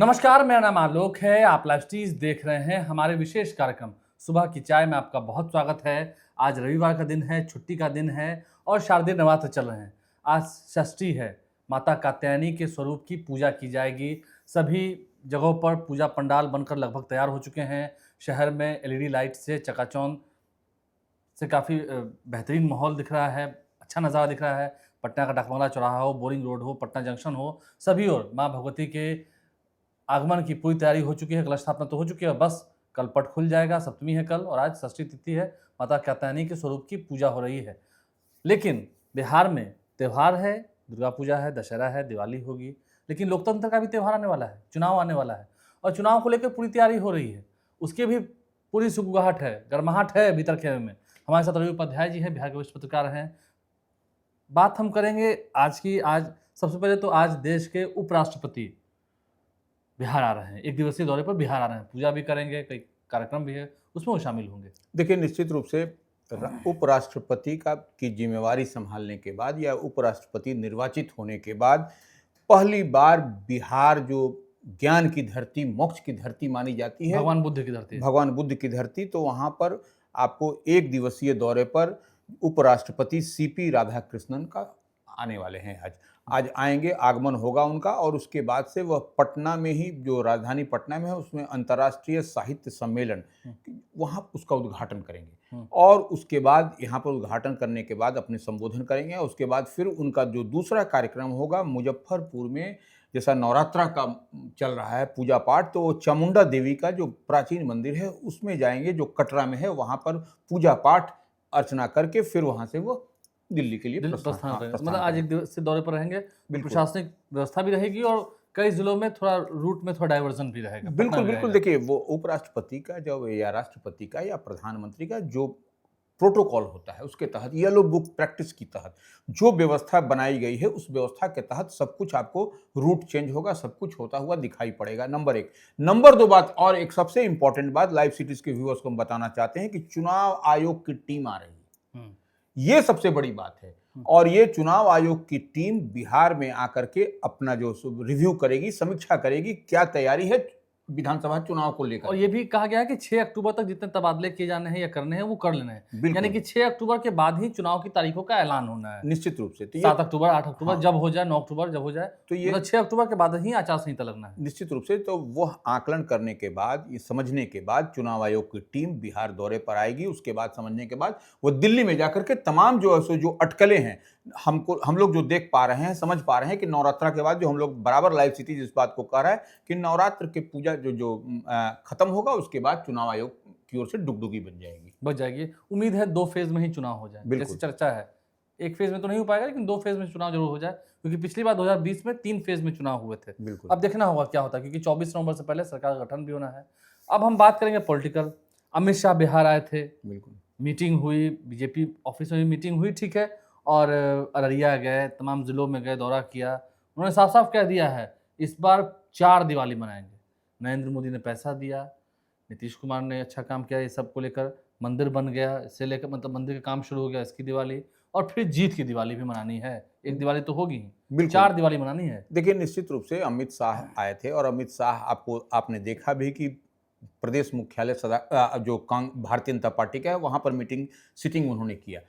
नमस्कार, मेरा नाम आलोक है। आप लाइव स्टीज देख रहे हैं। हमारे विशेष कार्यक्रम सुबह की चाय में आपका बहुत स्वागत है। आज रविवार का दिन है, छुट्टी का दिन है और शारदीय नवरात्र चल रहे हैं। आज षष्ठी है। माता कात्यायनी के स्वरूप की पूजा की जाएगी। सभी जगहों पर पूजा पंडाल बनकर लगभग तैयार हो चुके हैं। शहर में एलईडी लाइट से चकाचौंध से काफ़ी बेहतरीन माहौल दिख रहा है, अच्छा नज़ारा दिख रहा है। पटना का डाकबंगला चौराहा हो, बोरिंग रोड हो, पटना जंक्शन हो, सभी ओर माँ भगवती के आगमन की पूरी तैयारी हो चुकी है। कलश स्थापना तो हो चुकी है, बस कल पट खुल जाएगा। सप्तमी है कल और आज षष्ठी तिथि है। माता कात्यायनी के स्वरूप की पूजा हो रही है। लेकिन बिहार में त्यौहार है, दुर्गा पूजा है, दशहरा है, दिवाली होगी, लेकिन लोकतंत्र का भी त्यौहार आने वाला है, चुनाव आने वाला है और चुनाव को लेकर पूरी तैयारी हो रही है। उसकी भी पूरी सुगबुगाहट है, गर्माहट है भीतर खेमे में। हमारे साथ रवि उपाध्याय जी हैं, बिहार के वरिष्ठ पत्रकार हैं। बात हम करेंगे आज की। आज सबसे पहले तो आज देश के उपराष्ट्रपति बिहार आ रहे हैं, एक दिवसीय दौरे पर बिहार आ रहे हैं। पूजा भी करेंगे, कई कार्यक्रम भी है, उसमें वो शामिल होंगे। देखिए, निश्चित रूप से उपराष्ट्रपति की जिम्मेवारी संभालने के बाद या उपराष्ट्रपति निर्वाचित होने के बाद पहली बार बिहार जो ज्ञान की धरती, मोक्ष की धरती मानी जाती है, भगवान बुद्ध की धरती, भगवान बुद्ध की धरती, तो वहाँ पर आपको एक दिवसीय दौरे पर उपराष्ट्रपति सीपी राधाकृष्णन का आने वाले हैं। आज आएंगे, आगमन होगा उनका और उसके बाद से वह पटना में ही, जो राजधानी पटना में है, उसमें अंतर्राष्ट्रीय साहित्य सम्मेलन, वहाँ उसका उद्घाटन करेंगे और उसके बाद यहाँ पर उद्घाटन करने के बाद अपने संबोधन करेंगे। उसके बाद फिर उनका जो दूसरा कार्यक्रम होगा मुजफ्फरपुर में, जैसा नवरात्रा का चल रहा है पूजा पाठ, तो चामुंडा देवी का जो प्राचीन मंदिर है उसमें जाएंगे, जो कटरा में है, वहाँ पर पूजा पाठ अर्चना करके फिर वहाँ से वो दिल्ली के लिए प्रस्थान करेंगे। मतलब आज एक दिवसीय दौरे पर रहेंगे। प्रशासनिक व्यवस्था भी रहेगी और कई जिलों में थोड़ा रूट में थोड़ा डाइवर्जन भी रहेगा। बिल्कुल। देखिए, वो उपराष्ट्रपति का जब या राष्ट्रपति का या प्रधानमंत्री का जो प्रोटोकॉल होता है, उसके तहत, येलो बुक प्रैक्टिस की तहत जो व्यवस्था बनाई गई है, उस व्यवस्था के तहत सब कुछ आपको रूट चेंज होगा, सब कुछ होता हुआ दिखाई पड़ेगा। नंबर एक। नंबर दो बात, और एक सबसे इंपॉर्टेंट बात लाइव सिटीज के व्यूअर्स को हम बताना चाहते हैं कि चुनाव आयोग की टीम आ रही है। ये सबसे बड़ी बात है और ये चुनाव आयोग की टीम बिहार में आकर के अपना जो रिव्यू करेगी, समीक्षा करेगी, क्या तैयारी है विधानसभा चुनाव को लेकर। और ये भी कहा गया है कि 6 अक्टूबर तक जितने तबादले किए जाने हैं या करने हैं वो कर लेने हैं। यानी कि 6 अक्टूबर के बाद ही चुनाव की तारीखों का ऐलान होना है। निश्चित रूप से 7 अक्टूबर, 8 अक्टूबर, जब हो जाए, 9 अक्टूबर जब हो जाए, तो ये 6 अक्टूबर के बाद ही आचार संहिता लगना है। निश्चित रूप से। तो वह आकलन करने के बाद, ये समझने के बाद चुनाव आयोग की टीम बिहार दौरे पर आएगी। उसके बाद समझने के बाद वो दिल्ली में जाकर के तमाम जो अटकलें हैं, हम लोग जो देख पा रहे हैं, समझ पा रहे हैं कि नवरात्रा के बाद, जो हम लोग बराबर लाइव सिटीज इस बात को कह रहा है कि नवरात्र की पूजा जो खत्म होगा, उसके बाद चुनाव आयोग की ओर से डुगडुगी बन जाएगी। उम्मीद है 2 फेज में ही चुनाव हो जाए, जैसे चर्चा है। एक फेज में तो नहीं हो पाएगा, लेकिन 2 फेज में चुनाव जरूर हो जाए, क्योंकि पिछली बार 2020 में 3 फेज में चुनाव हुए थे। अब देखना होगा क्या होता है, क्योंकि 24 नवंबर से पहले सरकार का गठन भी होना है। अब हम बात करेंगे पॉलिटिकल। अमित शाह बिहार आए थे, मीटिंग हुई, बीजेपी ऑफिस में भी मीटिंग हुई, ठीक है, और अररिया गए, तमाम जिलों में गए, दौरा किया। उन्होंने साफ साफ कह दिया है इस बार 4 दिवाली मनाएंगे। नरेंद्र मोदी ने पैसा दिया, नीतीश कुमार ने अच्छा काम किया, ये सब को लेकर मंदिर बन गया, इससे लेकर मतलब मंदिर का काम शुरू हो गया, इसकी दिवाली, और फिर जीत की दिवाली भी मनानी है। एक दिवाली तो होगी ही, 4 दिवाली मनानी है। देखिए, निश्चित रूप से अमित शाह आए थे और अमित शाह आपने देखा भी कि प्रदेश मुख्यालय जो भारतीय जनता पार्टी का है, वहां पर सिटिंग उन्होंने किया।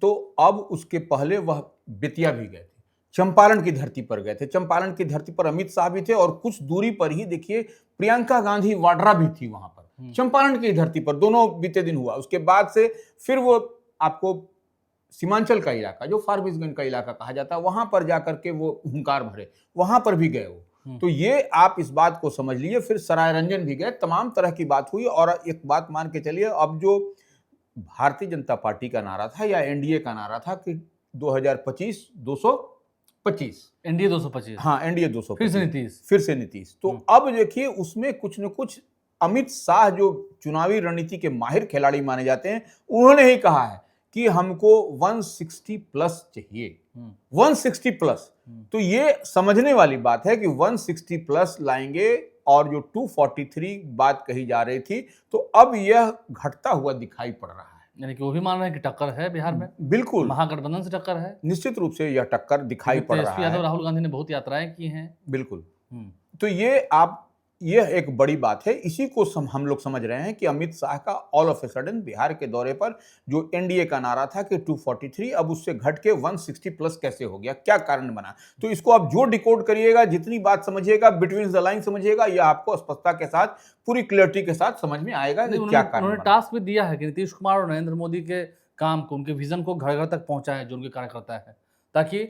तो अब उसके पहले वह बेतिया भी गए थे, चंपारण की धरती पर गए थे। चंपारण की धरती पर अमित शाह भी थे और कुछ दूरी पर ही देखिए प्रियंका गांधी वाड्रा भी थी वहां पर, चंपारण की धरती पर। दोनों बीते दिन हुआ। उसके बाद से फिर वो आपको सीमांचल का इलाका, जो फारबिसगंज का इलाका कहा जाता है, वहां पर जाकर के वो हुंकार भरे, वहां पर भी गए वो। तो ये आप इस बात को समझ लीजिए। फिर सरायरंजन भी गए, तमाम तरह की बात हुई। और एक बात मान के चलिए, अब जो भारतीय जनता पार्टी का नारा था या एनडीए का नारा था कि 2025 225, एनडीए 225, हाँ एनडीए 225, फिर से नीतीश। तो अब देखिए, उसमें कुछ न कुछ अमित शाह, जो चुनावी रणनीति के माहिर खिलाड़ी माने जाते हैं, उन्होंने ही कहा है कि हमको 160 प्लस चाहिए, 160 प्लस। तो ये समझने वाली बात है कि 160 प्लस लाएंगे। और जो 243 बात कही जा रही थी, तो अब यह घटता हुआ दिखाई पड़ रहा है। यानी कि वो भी मान रहे हैं कि टक्कर है बिहार में। बिल्कुल, महागठबंधन से टक्कर है। निश्चित रूप से यह टक्कर दिखाई पड़ रहा है। यादव, राहुल गांधी ने बहुत यात्राएं की हैं। बिल्कुल। तो ये एक बड़ी बात है। इसी को हम लोग समझ रहे हैं कि अमित शाह का all of a sudden Bihar के दौरे पर जो एनडीए का नारा था कि 243 अब उससे घट के 160 प्लस कैसे हो गया, क्या कारण बना। तो इसको आप जो डिकोड करिएगा, जितनी बात समझिएगा, बिटवीन द लाइन समझिएगा, यह आपको स्पष्टता के साथ, पूरी क्लियरिटी के साथ समझ में आएगा कि क्या कारण उन्होंने बना। टास्क भी दिया है कि नीतीश कुमार और नरेंद्र मोदी के काम को, उनके विजन को घर घर तक पहुंचाएं जो उनके कार्यकर्ता है, ताकि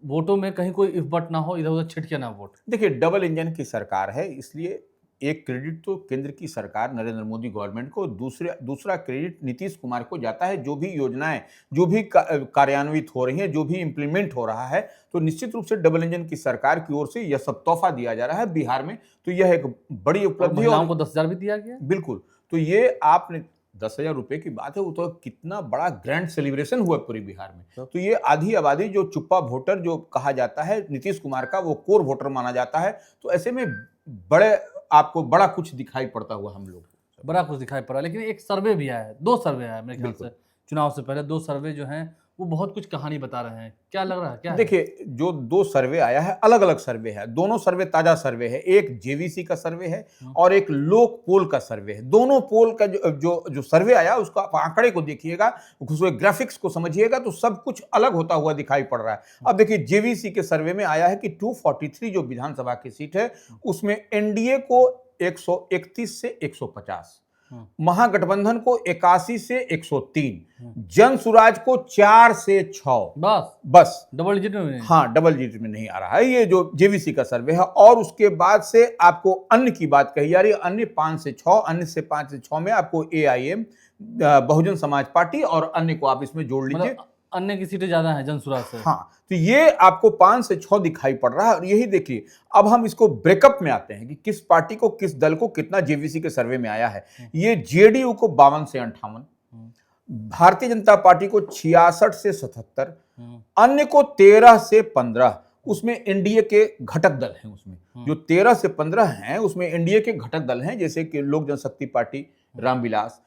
वोटों में कहीं कोई इफ बट ना हो, इधर उधर छिटके ना वोट। देखिए, डबल इंजन की सरकार है, इसलिए एक क्रेडिट तो केंद्र की सरकार नरेंद्र मोदी गवर्नमेंट को, दूसरा क्रेडिट नीतीश कुमार को जाता है। जो भी योजनाएं, जो भी कार्यान्वित हो रही हैं, जो भी इंप्लीमेंट हो रहा है, तो निश्चित रूप से डबल इंजन की सरकार की ओर से यह सब तोहफा दिया जा रहा है बिहार में। तो यह एक बड़ी उपलब्धि है। महिलाओं को 10,000 भी दिया गया। बिल्कुल। तो ये आपने 10,000 रुपए की बात है, वो तो कितना बड़ा ग्रैंड सेलिब्रेशन हुआ पूरे बिहार में। तो ये आधी आबादी जो चुप्पा वोटर जो कहा जाता है नीतीश कुमार का, वो कोर वोटर माना जाता है। तो ऐसे में आपको बड़ा कुछ दिखाई पड़ता हुआ हम लोग को। बड़ा कुछ दिखाई पड़ा, लेकिन एक सर्वे भी आया है, 2 सर्वे आया है मेरे ख्याल से, चुनाव से पहले 2 सर्वे जो हैं वो बहुत कुछ कहानी बता रहे हैं। क्या लग रहा है, क्या है? देखिए, जो 2 सर्वे आया है, अलग अलग सर्वे है। दोनों सर्वे ताजा सर्वे है। एक जेवीसी का सर्वे है और एक लोक पोल का सर्वे है। दोनों पोल का जो सर्वे आया, उसका आप आंकड़े को देखिएगा, उसके ग्राफिक्स को समझिएगा, तो सब कुछ अलग होता हुआ दिखाई पड़ रहा है। अब देखिए, जेवीसी के सर्वे में आया है कि 243 जो विधानसभा की सीट है, उसमें एनडीए को 131 से 150, महागठबंधन को 81 से 103, जन सुराज को 4 से 6, बस डबल डिजिट में नहीं। हाँ, डबल डिजिट में नहीं आ रहा है। ये जो जेवीसी का सर्वे है। और उसके बाद से आपको अन्य की बात कही जा रही है। अन्य 5 से 6, अन्य से 5 से 6 में आपको एआईएम, बहुजन समाज पार्टी और अन्य को आप इसमें जोड़ लीजिए। अन्य की सीटें ज्यादा हैं जनसुराज से। हाँ, तो ये आपको 5 से 6 दिखाई पड़ रहा है। और यही देखिए, अब हम इसको ब्रेकअप में आते हैं कि किस पार्टी को, किस दल को कितना जेवीसी के सर्वे में आया है। ये जेडीयू को 52 से 58, भारतीय जनता पार्टी को 66 से 77, अन्य को 13 से 15। उसमें एनडीए के घटक दल हैं। उसमें जो 13 से 15 हैं, उसमें एनडीए के घटक दल हैं, जैसे कि लोक जनशक्ति पार्टी, रामविलास,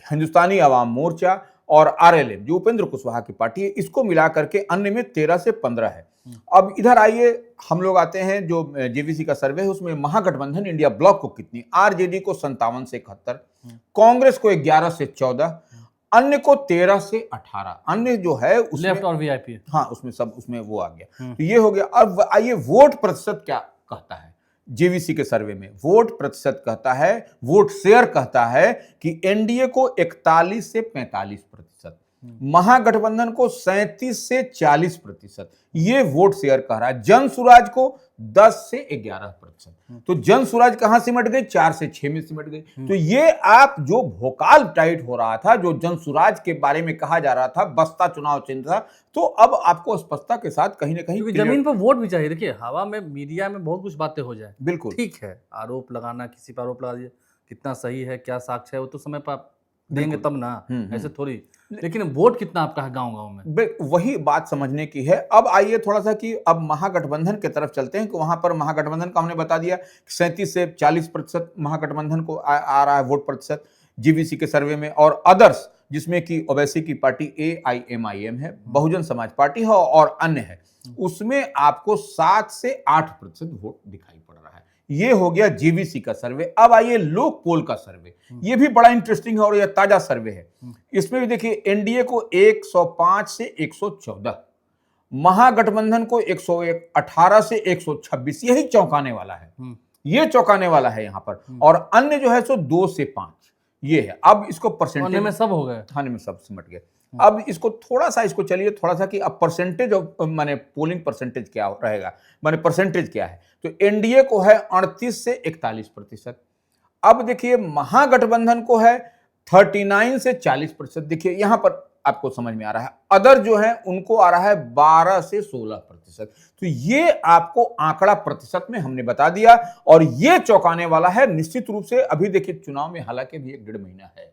हिंदुस्तानी आवाम मोर्चा और आरएलएम जो उपेंद्र कुशवाहा की पार्टी है। इसको मिला करके अन्य में 13 से 15 है। अब इधर आइए, हम लोग आते हैं जो जेवीसी का सर्वे है, उसमें महागठबंधन इंडिया ब्लॉक को कितनी, आरजेडी को 57 से 71, कांग्रेस को 11 से 14, अन्य को 13 से 18। अन्य जो है उसमें लेफ्ट और वीआईपी, हाँ, उसमें वो आ गया। तो ये हो गया। अब आइए, वोट प्रतिशत क्या कहता है जेवीसी के सर्वे में। वोट प्रतिशत कहता है, वोट शेयर कहता है कि एनडीए को 41 से 45%, महागठबंधन को 37 से 40%, ये वोट शेयर कह रहा है। जन सुराज को 10 से 11%। तो जन सुराज कहां सिमट गई, 4 से 6 में सिमट गई। तो ये आप जो भोकाल टाइट हो रहा था, जो जन सुराज के बारे में कहा जा रहा था, बसता चुनाव चिन्ह था, तो अब आपको स्पष्टता के साथ कहीं ना कहीं जमीन पर वोट भी चाहिए। देखिए, हवा में, मीडिया में बहुत कुछ बातें हो जाए, बिल्कुल ठीक है, आरोप लगाना, किसी पर आरोप लगा दिए, कितना सही है, क्या साक्ष्य है, वो तो समय पर देंगे तब ना, ऐसे थोड़ी। लेकिन वोट कितना आपका है गांव-गांव में, वही बात समझने की है। अब आइए थोड़ा सा कि अब महागठबंधन की तरफ चलते हैं कि वहां पर महागठबंधन का हमने बता दिया 37 से 40% महागठबंधन को आ रहा है वोट प्रतिशत जीवीसी के सर्वे में। और अदर्स, जिसमें कि ओवैसी की पार्टी एआईएमआईएम है, बहुजन समाज पार्टी है और अन्य है, उसमें आपको 7 से 8% वोट दिखाई पड़ रहा है। ये हो गया जेवीसी का सर्वे। अब आइए लोक पोल का सर्वे। ये भी बड़ा इंटरेस्टिंग है और यह ताजा सर्वे है। इसमें भी देखिए, एनडीए को 105 से 114, महागठबंधन को 118 से 126। यही चौंकाने वाला है, ये चौंकाने वाला है यहां पर। और अन्य जो है सो 2 से 5 ये है। अब इसको परसेंटेज में सब हो गए, खाने में सब सिमट गए। अब इसको थोड़ा सा चलिए थोड़ा सा कि अब परसेंटेज ऑफ माने पोलिंग परसेंटेज क्या रहेगा, माने परसेंटेज क्या है। तो एनडीए को है 38 से 41%। अब देखिए, महागठबंधन को है 39 से 40%। देखिए यहां पर आपको समझ में आ रहा है। अदर जो है उनको आ रहा है 12 से 16%। तो ये आपको आंकड़ा प्रतिशत में हमने बता दिया और ये चौंकाने वाला है निश्चित रूप से। अभी देखिए, चुनाव में हालांकि भी 1-1.5 महीना है,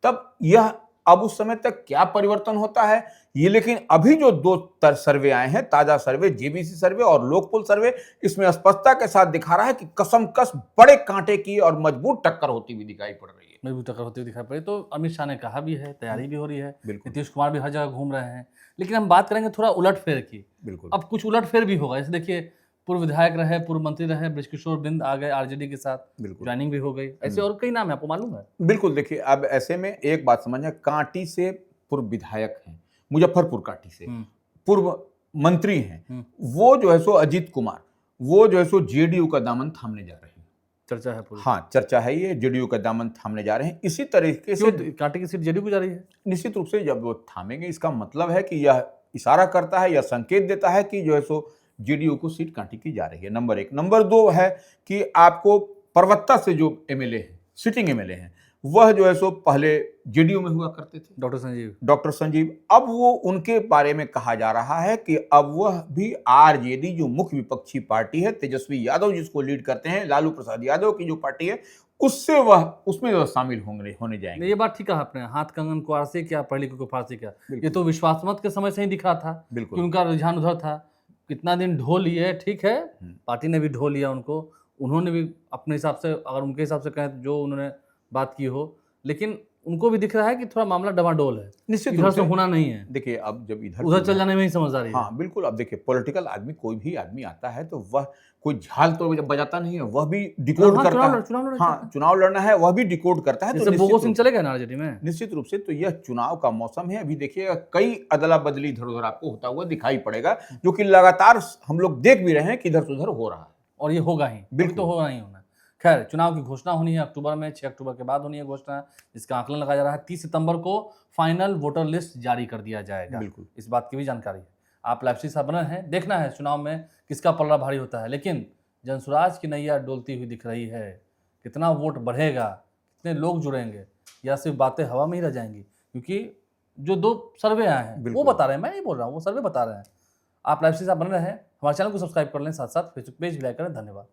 तब यह अब उस समय तक क्या परिवर्तन होता है ये। लेकिन अभी जो 2 सर्वे आए हैं, ताजा सर्वे जेबीसी सर्वे और लोकपोल सर्वे, इसमें स्पष्टता के साथ दिखा रहा है कि कसमकस बड़े कांटे की और मजबूत टक्कर होती हुई दिखाई पड़ रही है। मजबूत टक्कर होती हुई दिखाई पड़ी। तो अमित शाह ने कहा भी है, तैयारी भी हो रही है, नीतीश कुमार भी हर जगह घूम रहे हैं। लेकिन हम बात करेंगे थोड़ा उलटफेर की। बिल्कुल, अब कुछ उलटफेर भी होगा। जैसे देखिए, पूर्व विधायक रहे, पूर्व मंत्री रहे, बृजकिशोर बिंद आ गए आरजेडी के साथ, बिल्कुल ज्वाइनिंग भी हो गई। ऐसे और कई नाम है, आपको मालूम है? बिल्कुल। देखिए, अब ऐसे में एक बात समझना, कांटी से पूर्व विधायक हैं, मुजफ्फरपुर कांटी से पूर्व मंत्री हैं, वो जो है सो अजीत कुमार, वो जो है सो जेडीयू का दामन थामने जा रहे हैं। चर्चा है पूरी। हाँ, चर्चा है, ये जेडीयू का दामन थामने जा रहे हैं। इसी तरीके से कांटे की सीट जेडीयू को जा रही है। निश्चित रूप से जब वो थामेंगे, इसका मतलब है कि यह इशारा करता है या संकेत देता है कि जो है सो जेडीयू को सीट कांटी की जा रही है, नंबर एक। नंबर दो है कि आपको परवत्ता से जो एमएलए हैं, सिटिंग एमएलए हैं, वह जो है सो पहले जेडीयू में हुआ करते थे, डॉक्टर संजीव। अब वो उनके बारे में कहा जा रहा है कि अब वह भी आरजेडी, जो मुख्य विपक्षी पार्टी है, तेजस्वी यादव जिसको लीड करते हैं, लालू प्रसाद यादव की जो पार्टी है, उसमें वह शामिल होने जाएंगे। ये बात ठीक कहा आपने, हाथ कंगन को आरसे क्या, पढ़ लिख को फारसी क्या। ये तो विश्वास मत के समय से ही दिख रहा था कि उनका रुझान उधर था। कितना दिन ढो लिए, ठीक है, पार्टी ने भी ढो लिया उनको, उन्होंने भी अपने हिसाब से, अगर उनके हिसाब से कहें जो उन्होंने बात की हो, लेकिन उनको भी दिख रहा है कि थोड़ा मामला डमाडोल है, निश्चित इधर से होना नहीं है। देखिए, अब जब उधर चल जाने में ही समझदारी है। हाँ बिल्कुल। अब देखिए, पॉलिटिकल आदमी, कोई भी आदमी आता है तो वह कोई झाल तो बजाता नहीं है, वह भी डिकोड करता है। हाँ, चुनाव लड़ना है, वह भी डिकोड करता है। तो बोगो सिंह चले गए ना आरजेडी में। निश्चित रूप से तो यह चुनाव का मौसम है। अभी देखिएगा, कई अदला बदली इधर उधर आपको होता हुआ दिखाई पड़ेगा, जो कि लगातार हम लोग देख भी रहे हैं कि इधर से उधर हो रहा है, और ये होगा ही, बिल्कुल तो होगा ही होना। खैर, चुनाव की घोषणा होनी है अक्टूबर में, 6 अक्टूबर के बाद होनी है घोषणा, जिसका आकलन लगाया जा रहा है। 30 सितंबर को फाइनल वोटर लिस्ट जारी कर दिया जाएगा। बिल्कुल, इस बात की भी जानकारी है। आप लाइव साहब बने हैं, देखना है चुनाव में किसका पलड़ा भारी होता है। लेकिन जनसुराज की नैया डोलती हुई दिख रही है। कितना वोट बढ़ेगा, कितने लोग जुड़ेंगे, या सिर्फ बातें हवा में ही रह जाएंगी? क्योंकि जो 2 सर्वे आए हैं वो बता रहे हैं, मैं नहीं बोल रहा हूँ, वो सर्वे बता रहे हैं। आप लाइव साहब बन रहे हैं, हमारे चैनल को सब्सक्राइब कर लें, साथ साथ फेसबुक पेज भी लाइक करें। धन्यवाद।